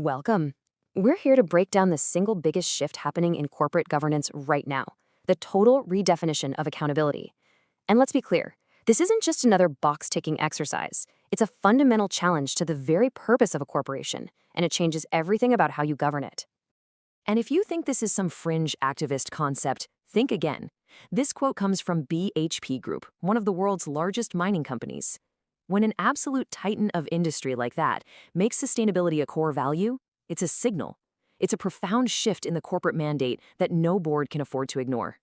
Welcome. We're here to break down the single biggest shift happening in corporate governance right now, the total redefinition of accountability. And let's be clear, this isn't just another box-ticking exercise. It's a fundamental challenge to the very purpose of a corporation, and it changes everything about how you govern it. And if you think this is some fringe activist concept, think again. This quote comes from BHP Group, one of the world's largest mining companies. When an absolute titan of industry like that makes sustainability a core value, it's a signal. It's a profound shift in the corporate mandate that no board can afford to ignore.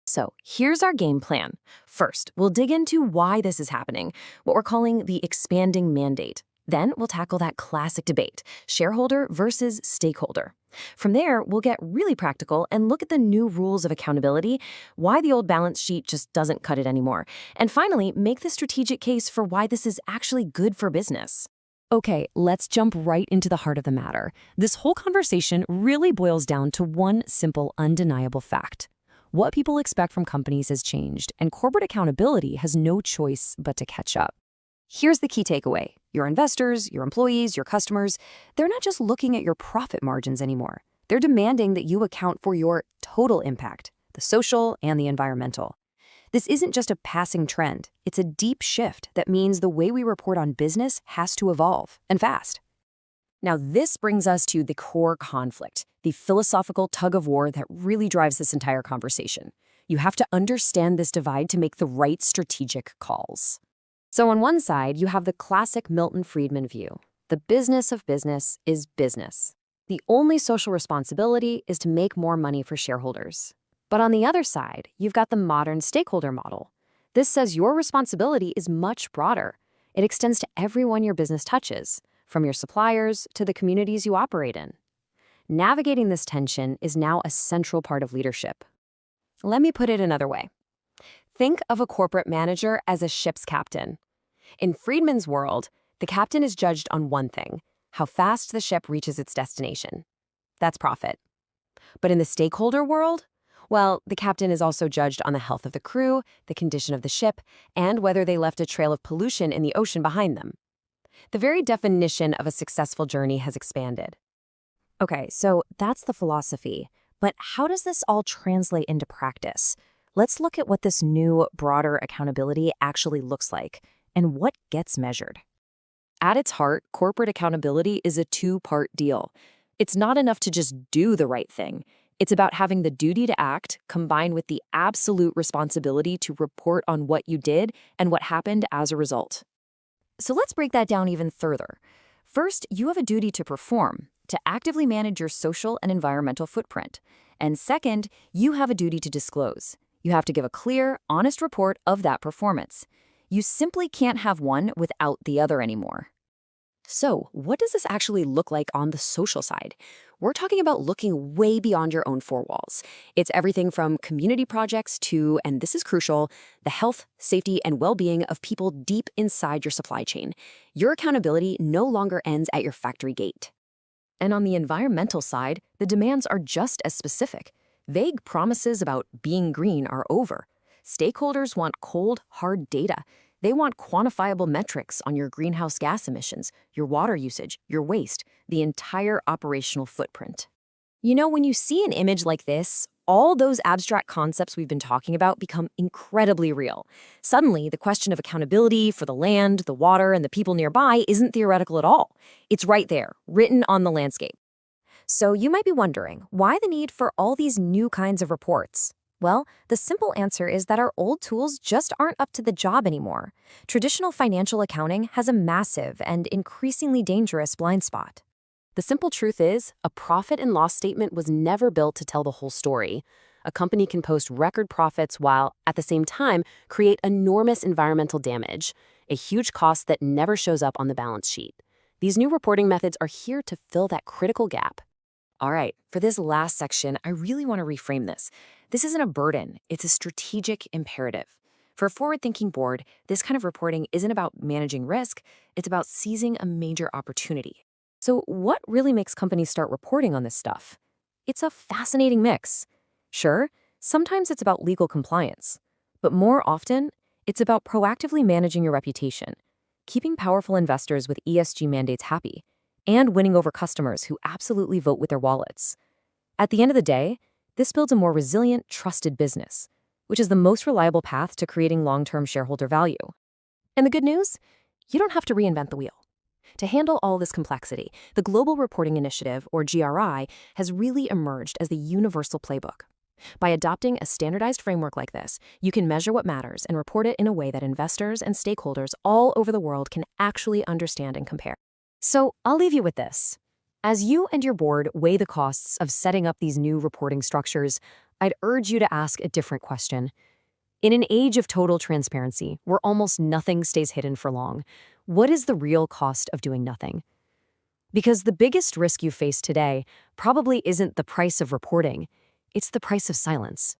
So here's our game plan. First, we'll dig into why this is happening, what we're calling the expanding mandate. Then we'll tackle that classic debate, shareholder versus stakeholder. From there, we'll get really practical and look at the new rules of accountability, why the old balance sheet just doesn't cut it anymore, and finally, make the strategic case for why this is actually good for business. Okay, let's jump right into the heart of the matter. This whole conversation really boils down to one simple, undeniable fact. What people expect from companies has changed, and corporate accountability has no choice but to catch up. Here's the key takeaway. Your investors, your employees, your customers, they're not just looking at your profit margins anymore. They're demanding that you account for your total impact, the social and the environmental. This isn't just a passing trend. It's a deep shift that means the way we report on business has to evolve, and fast. Now, this brings us to the core conflict, the philosophical tug-of-war that really drives this entire conversation. You have to understand this divide to make the right strategic calls. So on one side, you have the classic Milton Friedman view. The business of business is business. The only social responsibility is to make more money for shareholders. But on the other side, you've got the modern stakeholder model. This says your responsibility is much broader. It extends to everyone your business touches, from your suppliers to the communities you operate in. Navigating this tension is now a central part of leadership. Let me put it another way. Think of a corporate manager as a ship's captain. In Friedman's world, the captain is judged on one thing, how fast the ship reaches its destination. That's profit. But in the stakeholder world, well, the captain is also judged on the health of the crew, the condition of the ship, and whether they left a trail of pollution in the ocean behind them. The very definition of a successful journey has expanded. Okay, so that's the philosophy. But how does this all translate into practice? Let's look at what this new, broader accountability actually looks like and what gets measured. At its heart, corporate accountability is a two-part deal. It's not enough to just do the right thing. It's about having the duty to act combined with the absolute responsibility to report on what you did and what happened as a result. So let's break that down even further. First, you have a duty to perform, to actively manage your social and environmental footprint. And second, you have a duty to disclose. You have to give a clear, honest report of that performance. You simply can't have one without the other anymore. So, what does this actually look like on the social side? We're talking about looking way beyond your own four walls. It's everything from community projects to, and this is crucial, the health, safety, and well-being of people deep inside your supply chain. Your accountability no longer ends at your factory gate. And on the environmental side, the demands are just as specific. Vague promises about being green are over. Stakeholders want cold, hard data. They want quantifiable metrics on your greenhouse gas emissions, your water usage, your waste, the entire operational footprint. You know, when you see an image like this, all those abstract concepts we've been talking about become incredibly real. Suddenly, the question of accountability for the land, the water, and the people nearby isn't theoretical at all. It's right there, written on the landscape. So you might be wondering, why the need for all these new kinds of reports? Well, the simple answer is that our old tools just aren't up to the job anymore. Traditional financial accounting has a massive and increasingly dangerous blind spot. The simple truth is, a profit and loss statement was never built to tell the whole story. A company can post record profits while, at the same time, create enormous environmental damage, a huge cost that never shows up on the balance sheet. These new reporting methods are here to fill that critical gap. All right, for this last section, I really want to reframe this. This isn't a burden, it's a strategic imperative. For a forward-thinking board, this kind of reporting isn't about managing risk, it's about seizing a major opportunity. So what really makes companies start reporting on this stuff? It's a fascinating mix. Sure, sometimes it's about legal compliance, but more often, it's about proactively managing your reputation, keeping powerful investors with ESG mandates happy, and winning over customers who absolutely vote with their wallets. At the end of the day, this builds a more resilient, trusted business, which is the most reliable path to creating long-term shareholder value. And the good news? You don't have to reinvent the wheel. To handle all this complexity, the Global Reporting Initiative, or GRI, has really emerged as the universal playbook. By adopting a standardized framework like this, you can measure what matters and report it in a way that investors and stakeholders all over the world can actually understand and compare. So I'll leave you with this. As you and your board weigh the costs of setting up these new reporting structures, I'd urge you to ask a different question. In an age of total transparency, where almost nothing stays hidden for long, what is the real cost of doing nothing? Because the biggest risk you face today probably isn't the price of reporting, it's the price of silence.